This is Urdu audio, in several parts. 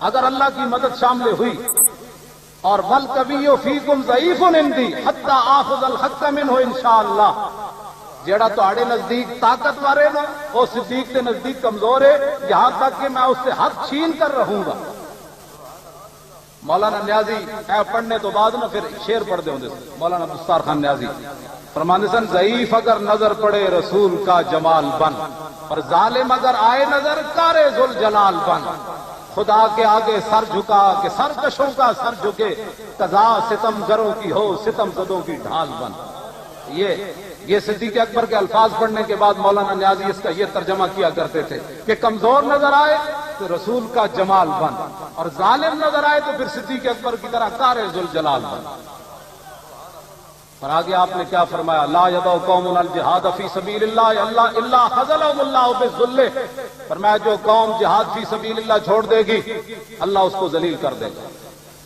اگر اللہ کی مدد شامل ہوئی اور والقوی فیکم ضعیف عندی حتی آخذ الحق منہ انشاءاللہ، جیڑا تہاڈے نزدیک طاقتور ہے نا وہ صدیق کے نزدیک کمزور ہے، یہاں تک کہ میں اس سے حق چھین کر رہوں گا۔ مولانا نیازی اے پڑھنے تو بعد نا پھر شعر پڑھ دے ہوندے مولانا دستار خان نیازی فرماندے سن، ضعیف اگر نظر پڑے رسول کا جمال بن، اور ظالم اگر آئے نظر کارے ذوالجلال بن، خدا کے آگے سر جھکا کہ سرکشوں کا سر جھکے، قضا ستم گروں کی ہو ستم زدوں کی ڈھال بن۔ یہ صدیق اکبر کے الفاظ پڑھنے کے بعد مولانا نیازی اس کا یہ ترجمہ کیا کرتے تھے کہ کمزور نظر آئے تو رسول کا جمال بن، اور ظالم نظر آئے تو پھر صدیق اکبر کی طرح کار ذوالجلال بن۔ اور آگے آپ نے کیا فرمایا، لا یدع قوم الجہاد فی سبیل اللہ الا خذلهم اللہ بالذل، فرمایا جو قوم جہاد فی سبیل اللہ چھوڑ دے گی اللہ اس کو ذلیل کر دے گا۔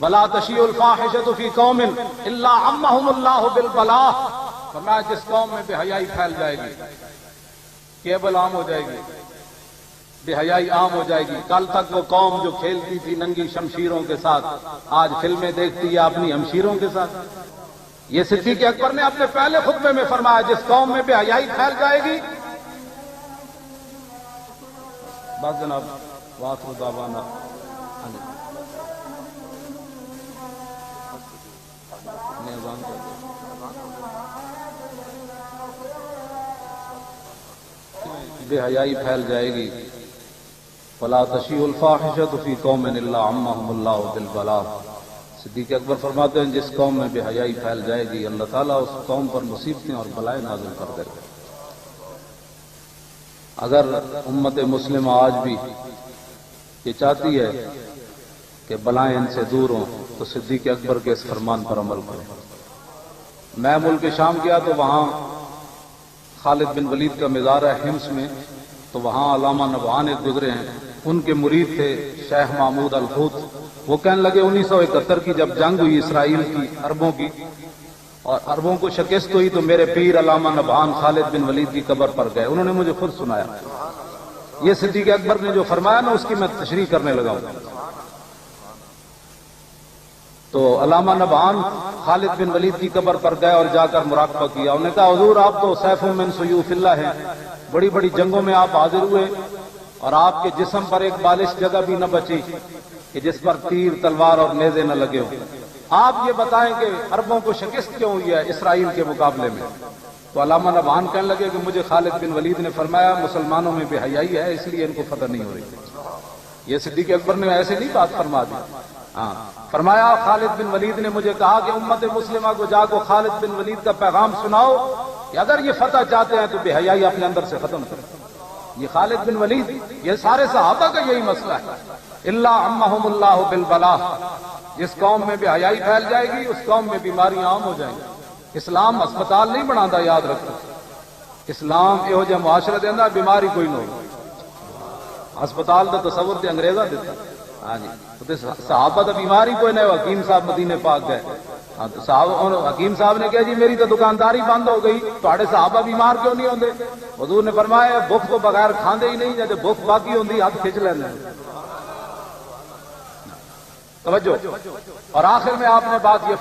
ولا تشیع الفاحشۃ فی قوم الا عمهم اللہ بالبلاء، فرمایا جس قوم میں بے حیائی پھیل جائے گی، کیبل عام ہو جائے گی، بے حیائی عام ہو جائے گی۔ کل تک وہ قوم جو کھیلتی تھی ننگی شمشیروں کے ساتھ، آج فلمیں دیکھتی ہے اپنی ہمشیروں کے ساتھ۔ یہ صدیق اکبر نے اپنے پہلے خطبے میں فرمایا جس قوم میں بے حیائی پھیل جائے گی، بس جناب وآخر دعوانا بے حیائی پھیل جائے گی، فلا تشیع الفاحشۃ فی قوم الا عمهم اللہ بالبلاء۔ صدیق اکبر فرماتے ہیں جس قوم میں بے حیائی پھیل جائے گی اللہ تعالیٰ اس قوم پر مصیبتیں اور بلائیں نازل کر دے گا۔ اگر امت مسلمہ آج بھی یہ چاہتی ہے کہ بلائیں ان سے دور ہوں تو صدیق اکبر کے اس فرمان پر عمل کریں۔ میں ملک شام گیا تو وہاں خالد بن ولید کا مزار ہے حمص میں، تو وہاں علامہ نبہان ایک گزرے ہیں، ان کے مرید تھے شیخ محمود الحوت۔ وہ کہنے لگے 1971 کی جب جنگ ہوئی اسرائیل کی عربوں کی اور عربوں کو شکست ہوئی تو میرے پیر علامہ نبہان خالد بن ولید کی قبر پر گئے، انہوں نے مجھے خود سنایا۔ یہ صدیق اکبر نے جو فرمایا نا اس کی میں تشریح کرنے لگا ہوں۔ تو علامہ نبہان خالد بن ولید کی قبر پر گئے اور جا کر مراقبہ کیا۔ انہوں نے کہا حضور آپ تو سیف من سیوف اللہ ہیں، بڑی بڑی جنگوں میں آپ حاضر ہوئے اور آپ کے جسم پر ایک بالش جگہ بھی نہ بچی کہ جس پر تیر تلوار اور نیزے نہ لگے ہو۔ آپ یہ بتائیں کہ عربوں کو شکست کیوں ہوئی ہے اسرائیل کے مقابلے میں؟ تو علامہ نبہان کہنے لگے کہ مجھے خالد بن ولید نے فرمایا مسلمانوں میں بے حیائی ہے اس لیے ان کو فتح نہیں ہو رہی۔ یہ صدیق اکبر نے ایسے نہیں بات فرما دی، ہاں فرمایا خالد بن ولید نے مجھے کہا کہ امت مسلمہ کو جا کو خالد بن ولید کا پیغام سناؤ کہ اگر یہ فتح چاہتے ہیں تو بے حیائی اپنے اندر سے ختم کریں۔ یہ خالد بن ولید، یہ سارے صحابہ کا یہی مسئلہ ہے، الا عمهم اللہ بالبلاء، جس قوم میں بے حیائی پھیل جائے گی اس قوم میں بیماریاں عام ہو جائیں گی۔ اسلام اسپتال نہیں بناتا، یاد رکھو، اسلام یہ جہا معاشرہ دینا بیماری کوئی نہ ہو۔ اسپتال کا تصور تے انگریزا دیتا، ہاں جی صحابہ تو بیماری کوئی نہیں، حکیم صاحب مدینے پاک گئے، ہاں تو صاحب حکیم صاحب نے کہا جی میری تو دکانداری بند ہو گئی، تھوڑے صحابہ بیمار کیوں نہیں ہوندے؟ حضور نے فرمایا بھوک تو بغیر کھاندے ہی نہیں، جب بھوک باقی ہوندی ہاتھ کھچ لینا۔ توجہ، اور آخر میں آپ نے بات یہ